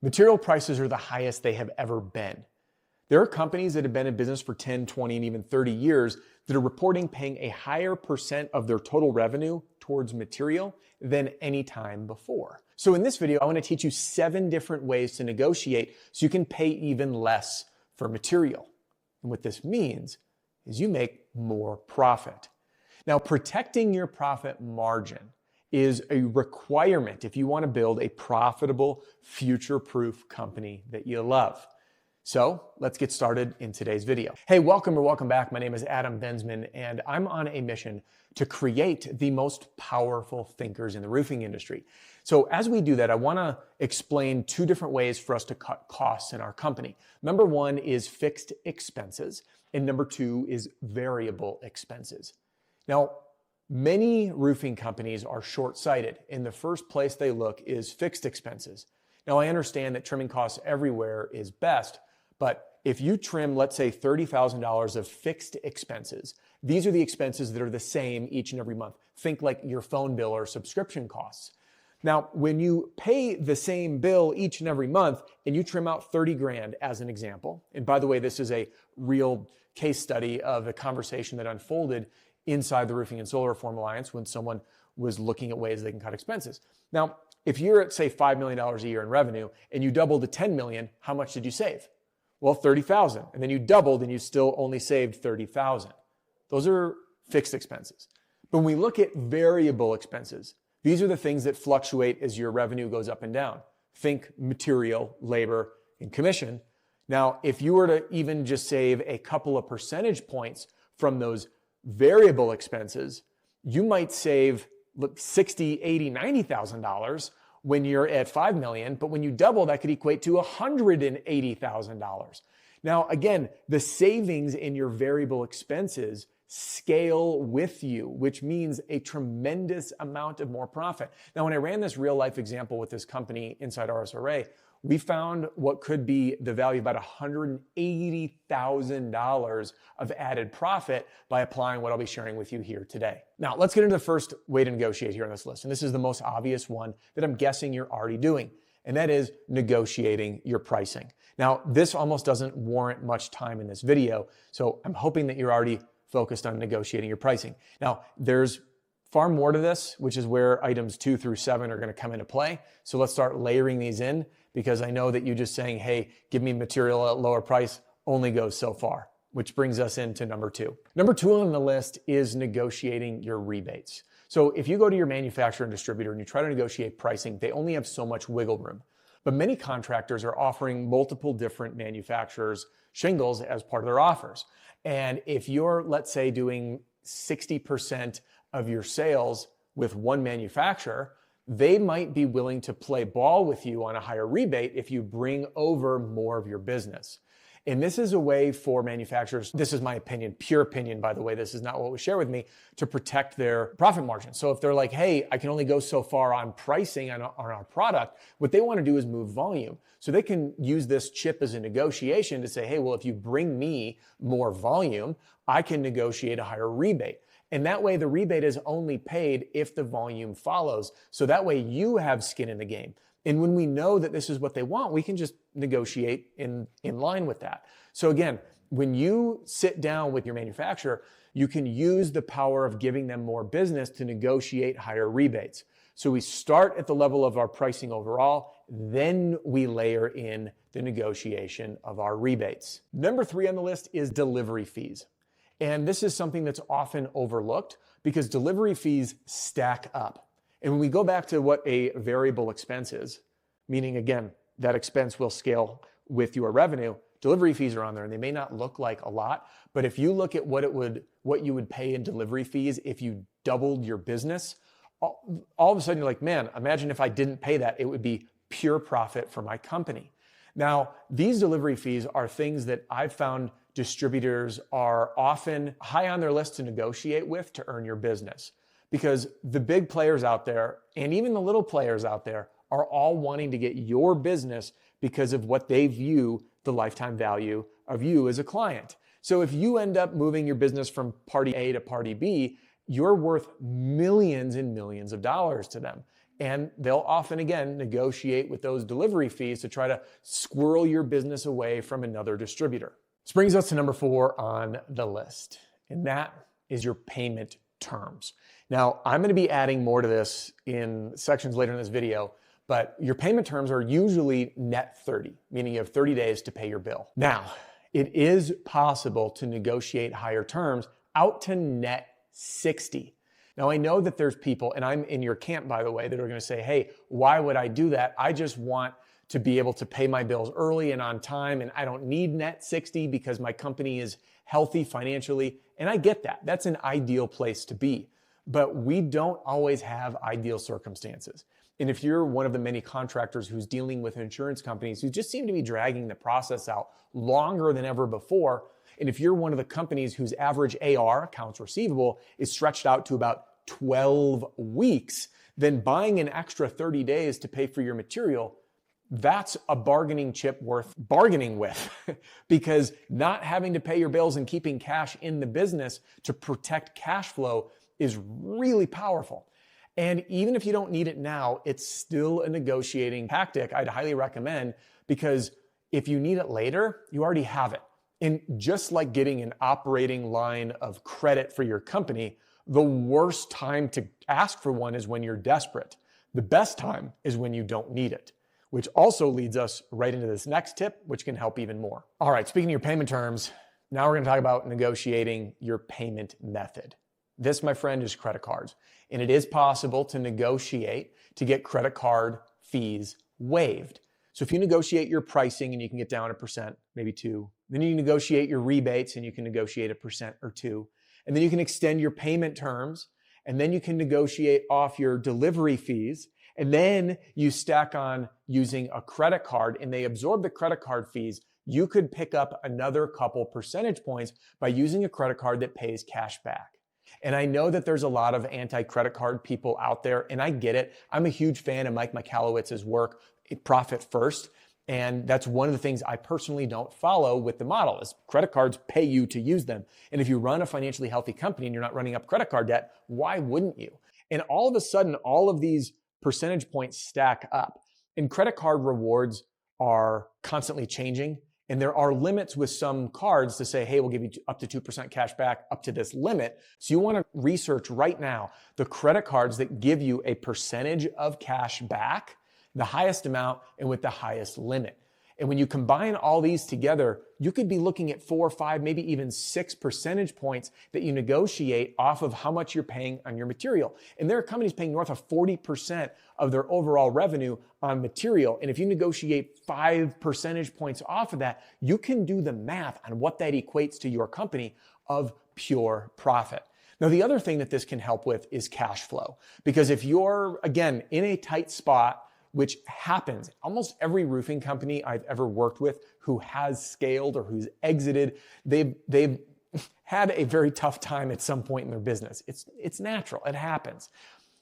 Material prices are the highest they have ever been. There are companies that have been in business for 10, 20, and even 30 years that are reporting paying a higher percent of their total revenue towards material than any time before. So in this video, I want to teach you 7 different ways to negotiate so you can pay even less for material. And what this means is you make more profit. Now, protecting your profit margin is a requirement if you want to build a profitable, future-proof company that you love. So let's get started in today's video. Hey, welcome back. My name is Adam Bensman, and I'm on a mission to create the most powerful thinkers in the roofing industry. So as we do that, I want to explain 2 different ways for us to cut costs in our company. Number 1 is fixed expenses, and number 2 is variable expenses. Now, many roofing companies are short-sighted, and the first place they look is fixed expenses. Now, I understand that trimming costs everywhere is best, but if you trim, let's say, $30,000 of fixed expenses, these are the expenses that are the same each and every month. Think like your phone bill or subscription costs. Now, when you pay the same bill each and every month and you trim out 30 grand as an example, and by the way, this is a real case study of a conversation that unfolded inside the Roofing and Solar Reform Alliance when someone was looking at ways they can cut expenses. Now, if you're at, say, $5 million a year in revenue and you doubled to 10 million, how much did you save? Well, 30,000. And then you doubled and you still only saved 30,000. Those are fixed expenses. But when we look at variable expenses, these are the things that fluctuate as your revenue goes up and down. Think material, labor, and commission. Now, if you were to even just save a couple of percentage points from those variable expenses, you might save $60,000, $80,000, $90,000 when you're at 5 million, but when you double, that could equate to $180,000. Now, again, the savings in your variable expenses scale with you, which means a tremendous amount of more profit. Now, when I ran this real life example with this company inside RSRA, we found what could be the value of about $180,000 of added profit by applying what I'll be sharing with you here today. Now, let's get into the first way to negotiate here on this list. And this is the most obvious one that I'm guessing you're already doing, and that is negotiating your pricing. Now, this almost doesn't warrant much time in this video, so I'm hoping that you're already focused on negotiating your pricing. Now, there's far more to this, which is where items 2 through 7 are going to come into play. So let's start layering these in, because I know that you just saying, hey, give me material at a lower price only goes so far, which brings us into number 2. Number 2 on the list is negotiating your rebates. So if you go to your manufacturer and distributor and you try to negotiate pricing, they only have so much wiggle room. But many contractors are offering multiple different manufacturers shingles as part of their offers. And if you're, let's say, doing 60% of your sales with one manufacturer, they might be willing to play ball with you on a higher rebate if you bring over more of your business. And this is a way for manufacturers, this is my opinion, pure opinion, by the way, this is not what was shared with me, to protect their profit margin. So if they're like, hey, I can only go so far on pricing on our product, what they want to do is move volume. So they can use this chip as a negotiation to say, hey, well, if you bring me more volume, I can negotiate a higher rebate. And that way the rebate is only paid if the volume follows. So that way you have skin in the game. And when we know that this is what they want, we can just negotiate in line with that. So again, when you sit down with your manufacturer, you can use the power of giving them more business to negotiate higher rebates. So we start at the level of our pricing overall, then we layer in the negotiation of our rebates. Number 3 on the list is delivery fees. And this is something that's often overlooked because delivery fees stack up. And when we go back to what a variable expense is, meaning again, that expense will scale with your revenue, delivery fees are on there and they may not look like a lot, but if you look at what you would pay in delivery fees if you doubled your business, all of a sudden you're like, man, imagine if I didn't pay that, it would be pure profit for my company. Now, these delivery fees are things that I've found distributors are often high on their list to negotiate with to earn your business. Because the big players out there, and even the little players out there, are all wanting to get your business because of what they view the lifetime value of you as a client. So if you end up moving your business from party A to party B, you're worth millions and millions of dollars to them. And they'll often, again, negotiate with those delivery fees to try to squirrel your business away from another distributor. This brings us to number 4 on the list, and that is your payment terms. Now, I'm going to be adding more to this in sections later in this video, but your payment terms are usually net 30, meaning you have 30 days to pay your bill. Now, it is possible to negotiate higher terms out to net 60. Now, I know that there's people, and I'm in your camp, by the way, that are going to say, hey, why would I do that? I just want to be able to pay my bills early and on time, and I don't need net 60 because my company is healthy financially. And I get that. That's an ideal place to be. But we don't always have ideal circumstances. And if you're one of the many contractors who's dealing with insurance companies who just seem to be dragging the process out longer than ever before, and if you're one of the companies whose average AR, accounts receivable, is stretched out to about 12 weeks, then buying an extra 30 days to pay for your material, that's a bargaining chip worth bargaining with because not having to pay your bills and keeping cash in the business to protect cash flow is really powerful. And even if you don't need it now, it's still a negotiating tactic I'd highly recommend, because if you need it later, you already have it. And just like getting an operating line of credit for your company, the worst time to ask for one is when you're desperate. The best time is when you don't need it, which also leads us right into this next tip, which can help even more. All right, speaking of your payment terms, now we're going to talk about negotiating your payment method. This, my friend, is credit cards. And it is possible to negotiate to get credit card fees waived. So if you negotiate your pricing and you can get down 1%, maybe 2%, then you negotiate your rebates and you can negotiate 1% or 2%. And then you can extend your payment terms, and then you can negotiate off your delivery fees. And then you stack on using a credit card and they absorb the credit card fees. You could pick up another couple percentage points by using a credit card that pays cash back. And I know that there's a lot of anti-credit card people out there, and I get it. I'm a huge fan of Mike Michalowicz's work, Profit First. And that's one of the things I personally don't follow with the model is credit cards pay you to use them. And if you run a financially healthy company and you're not running up credit card debt, why wouldn't you? And all of a sudden, all of these percentage points stack up. And credit card rewards are constantly changing. And there are limits with some cards to say, hey, we'll give you up to 2% cash back up to this limit. So you want to research right now the credit cards that give you a percentage of cash back, the highest amount and with the highest limit. And when you combine all these together, you could be looking at 4, 5, maybe even 6 percentage points that you negotiate off of how much you're paying on your material. And there are companies paying north of 40% of their overall revenue on material. And if you negotiate 5 percentage points off of that, you can do the math on what that equates to your company of pure profit. Now, the other thing that this can help with is cash flow. Because if you're, again, in a tight spot, which happens. Almost every roofing company I've ever worked with who has scaled or who's exited, they've had a very tough time at some point in their business. It's natural. It happens.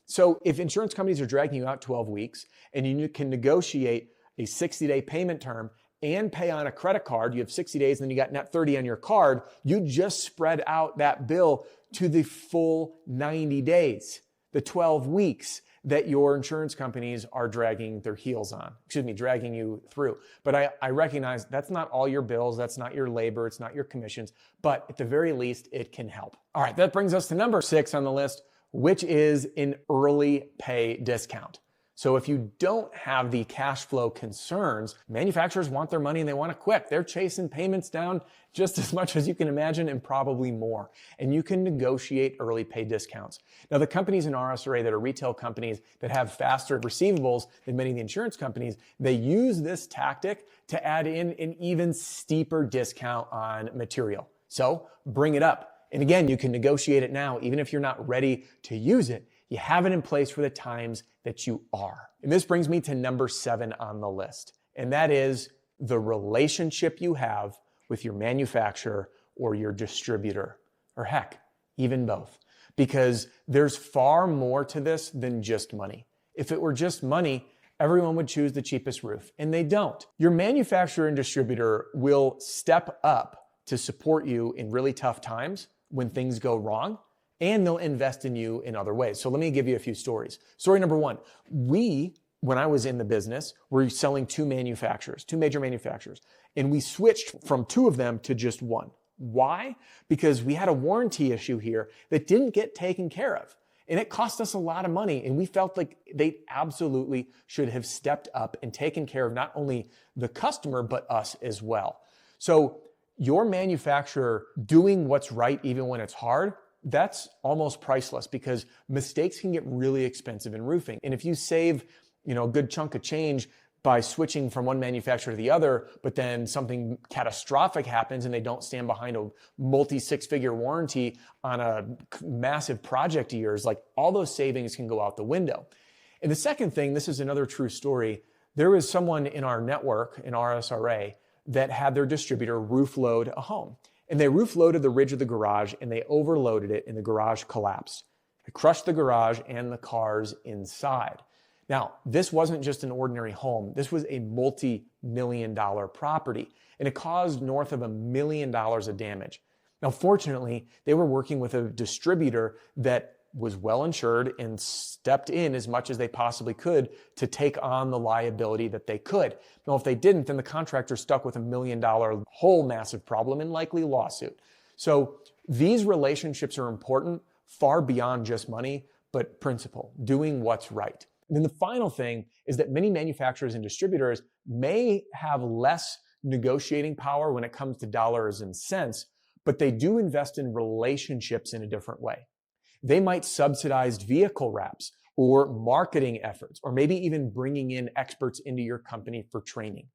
So if insurance companies are dragging you out 12 weeks and you can negotiate a 60-day payment term and pay on a credit card, you have 60 days and then you got net 30 on your card, you just spread out that bill to the full 90 days, the 12 weeks that your insurance companies are dragging their heels on, dragging you through. But I recognize that's not all your bills, that's not your labor, it's not your commissions, but at the very least, it can help. All right, that brings us to number 6 on the list, which is an early pay discount. So if you don't have the cash flow concerns, manufacturers want their money and they want it quick. They're chasing payments down just as much as you can imagine and probably more. And you can negotiate early pay discounts. Now, the companies in RSRA that are retail companies that have faster receivables than many of the insurance companies, they use this tactic to add in an even steeper discount on material. So bring it up. And again, you can negotiate it now, even if you're not ready to use it. You have it in place for the times that you are. And this brings me to number 7 on the list. And that is the relationship you have with your manufacturer or your distributor, or heck, even both. Because there's far more to this than just money. If it were just money, everyone would choose the cheapest roof, and they don't. Your manufacturer and distributor will step up to support you in really tough times when things go wrong, and they'll invest in you in other ways. So let me give you a few stories. Story number one, when I was in the business, we're selling two major manufacturers, and we switched from two of them to just one. Why? Because we had a warranty issue here that didn't get taken care of. And it cost us a lot of money, and we felt like they absolutely should have stepped up and taken care of not only the customer, but us as well. So your manufacturer doing what's right even when it's hard, that's almost priceless, because mistakes can get really expensive in roofing. And if you save, a good chunk of change by switching from one manufacturer to the other, but then something catastrophic happens and they don't stand behind a multi-six-figure warranty on a massive project of yours, like all those savings can go out the window. And the second thing, this is another true story. There was someone in our network, in RSRA, that had their distributor roof load a home. And they roof loaded the ridge of the garage and they overloaded it and the garage collapsed. It crushed the garage and the cars inside. Now, this wasn't just an ordinary home. This was a multi-million-dollar property, and it caused north of $1 million of damage. Now, fortunately, they were working with a distributor that was well insured and stepped in as much as they possibly could to take on the liability that they could. Now, if they didn't, then the contractor stuck with $1 million whole massive problem and likely lawsuit. So these relationships are important far beyond just money, but principle, doing what's right. And then the final thing is that many manufacturers and distributors may have less negotiating power when it comes to dollars and cents, but they do invest in relationships in a different way. They might subsidize vehicle wraps or marketing efforts, or maybe even bringing in experts into your company for training.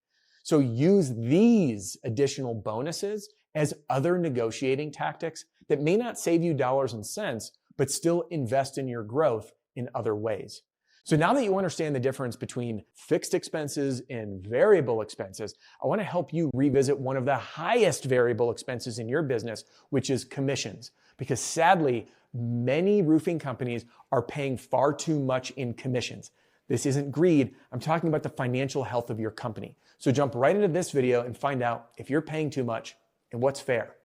So use these additional bonuses as other negotiating tactics that may not save you dollars and cents, but still invest in your growth in other ways. So now that you understand the difference between fixed expenses and variable expenses, I want to help you revisit one of the highest variable expenses in your business, which is commissions. Because sadly, many roofing companies are paying far too much in commissions. This isn't greed. I'm talking about the financial health of your company. So jump right into this video and find out if you're paying too much and what's fair.